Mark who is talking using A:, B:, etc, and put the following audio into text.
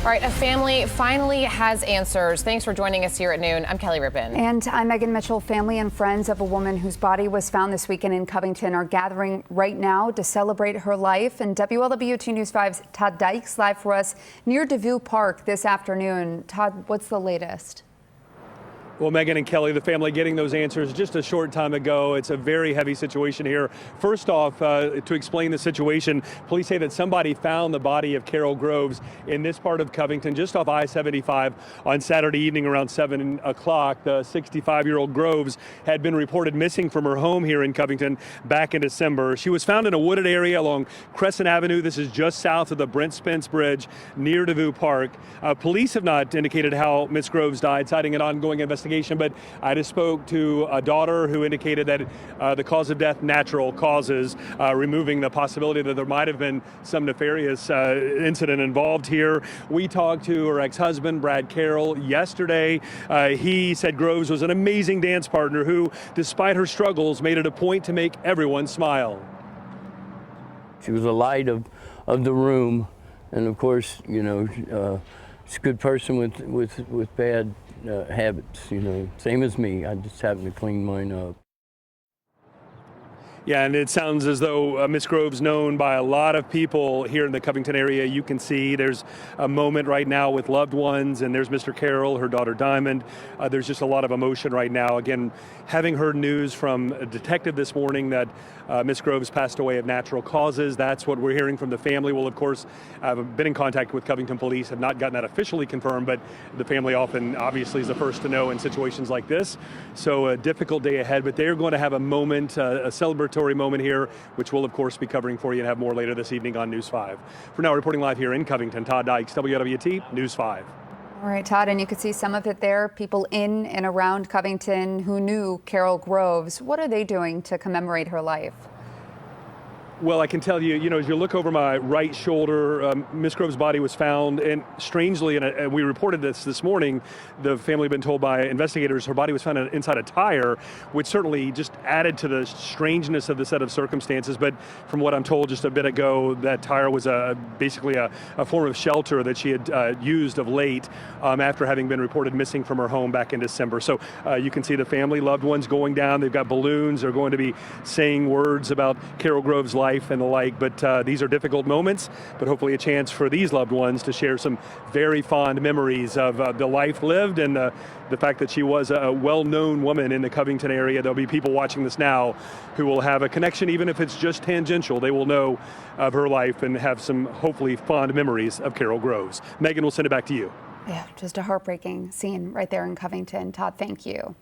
A: All right, a family finally has answers. Thanks for joining us here at noon. I'm Kelly Rippin.
B: And I'm Megan Mitchell. Family and friends of a woman whose body was found this weekend in Covington are gathering right now to celebrate her life. And WLWT News 5's Todd Dykes live for us near DeVue Park this afternoon. Todd, what's the latest?
C: Well, Megan and Kelly, the family getting those answers just a short time ago. It's a very heavy situation here. First off, to explain the situation, police say that somebody found the body of Carol Groves in this part of Covington, just off I-75 on Saturday evening around 7 o'clock. The 65-year-old Groves had been reported missing from her home here in Covington back in December. She was found in a wooded area along Crescent Avenue. This is just south of the Brent Spence Bridge near DeVue Park. Police have not indicated how Miss Groves died, citing an ongoing investigation. But I just spoke to a daughter who indicated that the cause of death, natural causes, removing the possibility that there might have been some nefarious incident involved here. We talked to her ex-husband, Brad Carroll, yesterday. He said Groves was an amazing dance partner who, despite her struggles, made it a point to make everyone smile.
D: She was the light of the room, and of course, you know, she's a good person with bad habits, you know, same as me. I just happen to clean mine up.
C: Yeah, and it sounds as though Miss Groves known by a lot of people here in the Covington area. You can see there's a moment right now with loved ones, and there's Mr. Carroll, her daughter Diamond. There's just a lot of emotion right now. Again, having heard news from a detective this morning that Miss Groves passed away of natural causes, that's what we're hearing from the family. Well, of course, I've been in contact with Covington police, have not gotten that officially confirmed, but the family often obviously is the first to know in situations like this. So a difficult day ahead, but they're going to have a moment, a celebratory moment here, which we'll of course be covering for you and have more later this evening on News 5. For now, reporting live here in Covington, Todd Dykes, WLWT News 5.
B: All right, Todd, and you could see some of it there, people in and around Covington who knew Carol Groves. What are they doing to commemorate her life?
C: Well, I can tell you, you know, as you look over my right shoulder, Miss Groves' body was found, and strangely, and we reported this morning, the family had been told by investigators her body was found inside a tire, which certainly just added to the strangeness of the set of circumstances. But from what I'm told just a bit ago, that tire was basically a form of shelter that she had used of late after having been reported missing from her home back in December. So you can see the family, loved ones going down. They've got balloons. They're going to be saying words about Carol Groves' life and the like, but these are difficult moments, but hopefully a chance for these loved ones to share some very fond memories of the life lived and the fact that she was a well-known woman in the Covington area. There'll be people watching this now who will have a connection, even if it's just tangential. They will know of her life and have some hopefully fond memories of Carol Groves. Megan, will send it back to you.
B: Yeah, just a heartbreaking scene right there in Covington. Todd, thank you.